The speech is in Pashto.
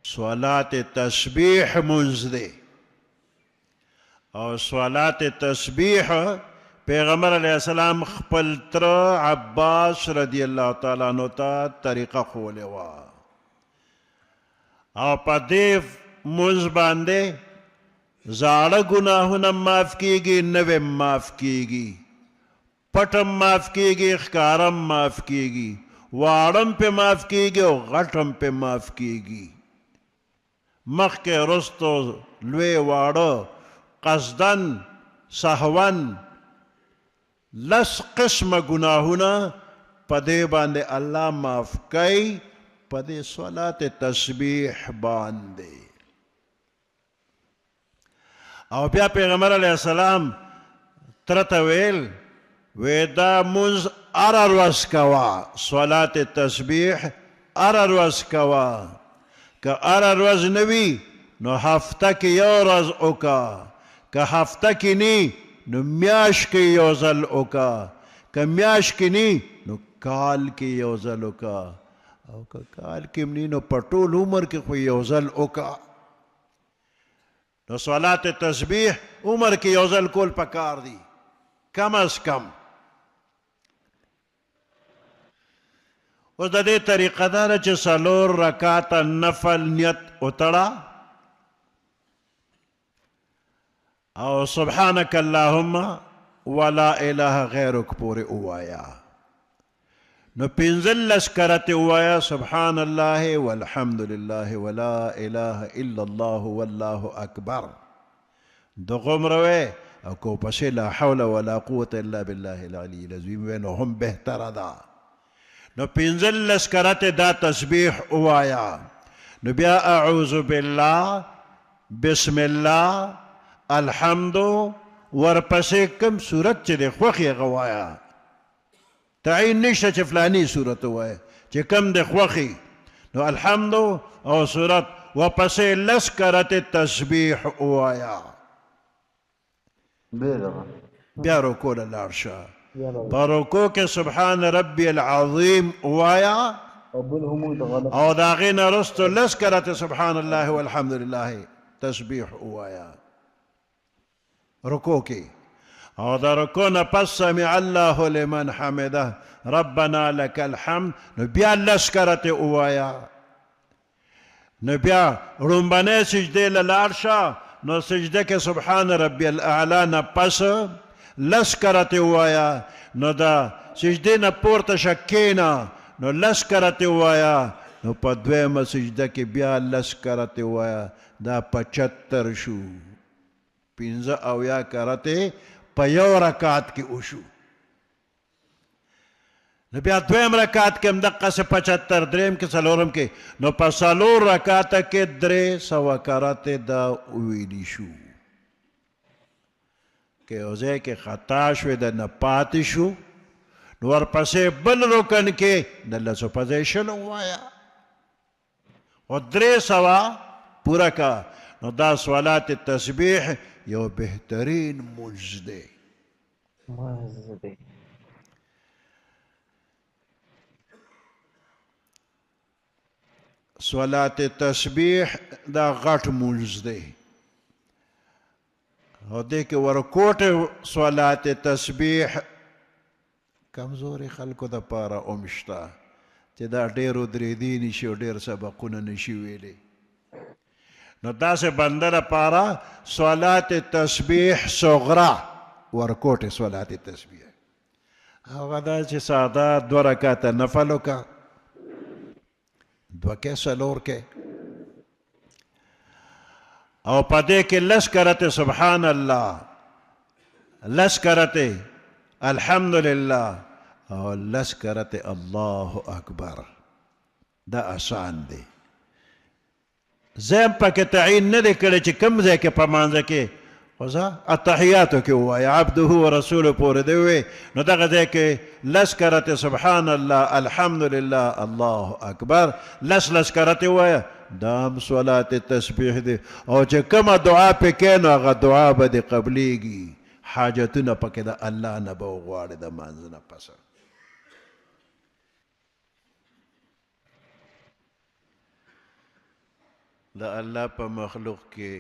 صلات تسبیح منز دے او صلات تسبیح پیغمبر علیہ السلام خپل تر عباس رضی اللہ تعالیٰ عنہ تا طریقہ خولے وا او پا دے منز باندے زاڑا گناہونا معاف کیگی نوے معاف کیگی پٹم معاف کیگی اخکارم معاف کیگی وارم پہ معاف کیگی و غٹم پہ معاف کیگی مخ کے رستو لوے وارو قصدن سہون لس قسم گناہونا پدے باندے اللہ معاف کئی پدے صلاة تسبیح باندے او بیا پیغمبر علیہ السلام ترتویل ویدا منز ارروز کوا صلاة تسبیح ارروز کوا کہ ارروز نوی نو ہفتہ کی یو رز اوکا کہ ہفتہ کی نی نو میاش کی یوزل اوکا کہ میاش کی نی نو کال کی یوزل اوکا او که کال کم نی نو پټول عمر کی خو یوزل اوکا نو صلاة تسبیح عمر کی یوزل کول پکار دی کم از کم اس دا دے طریقہ دارا چھ سالور رکعت نفل نیت اتڑا او سبحانک اللہم ولا الہ غیرک پورے اوایا نو پینزل لسکرت اوایا سبحان اللہ والحمدللہ ولا الہ الا اللہ واللہ اکبر دو غمروے او کو پسے لا حول ولا قوت الا باللہ العلی العظیم وینو ہم بہتر دا نو پینزل لسکرت دا تسبیح اوایا نو بیا اعوذ باللہ بسم اللہ الحمدو ورپسے کم صورت چھ دے خوخی غوایا تعین نشتا چھ فلانی صورت ہوئے چھ کم دے خوخی نو الحمدو او صورت وپسے لسکرت تسبیح اوایا بیا رکو للارشا پرکو کے سبحان ربی العظیم اوایا او داغین رستو لسکرت سبحان اللہ والحمدللہ تسبیح اوایا رکو کی او دا رکو نپس سمع اللہ لمن حمدہ ربنا لک الحمد نو بیا لسکرت اوایا نو بیا رنبنے سجدے للارشا نو سجدے کے سبحان ربی الاعلا نپس لسکرت اوایا نو دا سجدے نا پورتا شکینا نو لسکرت اوایا نو پا دویم سجدہ کی بیا لسکرت اوایا دا 75 شو پینزا اویا کرتے پا یو رکعت کی اوشو نو بیا دویم رکعت کے مدقہ سے 75 دریم کے سلورم کے نو پا سلور رکعت کے درے سوا کرتے دا اویلی شو کہ اوزے کے خطا شوی دا نپاتی شو نو ورپسے بل رکن کے نلسو پوزیشن ہوایا و درے سوا پورا کا نو دا صلاة تسبیح یو بہترین مجدے صلاة تسبیح دا غٹ مجدے او دیکھ ورکوٹ صلاة تسبیح کمزور خلکو دا پارا امشتا چی دا دیر دریدی نشی و دیر سبقون نشی ویلی نو دا سے بندر پارا صلاة تسبیح صغرا ورکوٹ صلاة تسبیح او دا چی سادا دو رکات نفلو کا دو کے سلور کے او پدے کے لس کرتے سبحان اللہ لس کرتے الحمدللہ او لس کرتے اللہ اکبر دا آسان دے زیم پا کے تعین ندے کرے چی کم زے کے پمانزے کے وزا التحیاتو کے ہوا یا عبدہو و رسول پورے دے ہوئے نو دا غزے کے لس کرتے سبحان اللہ الحمدللہ اللہ اکبر لس کرتے ہوا یا دام صلاة تسبیح دے او چے کم دعا پہ کینو اگا دعا با دے قبلی گی حاجتنا پا کے دا اللہ نبو غوار دا مانزنا پسر د الله په مخلوق کې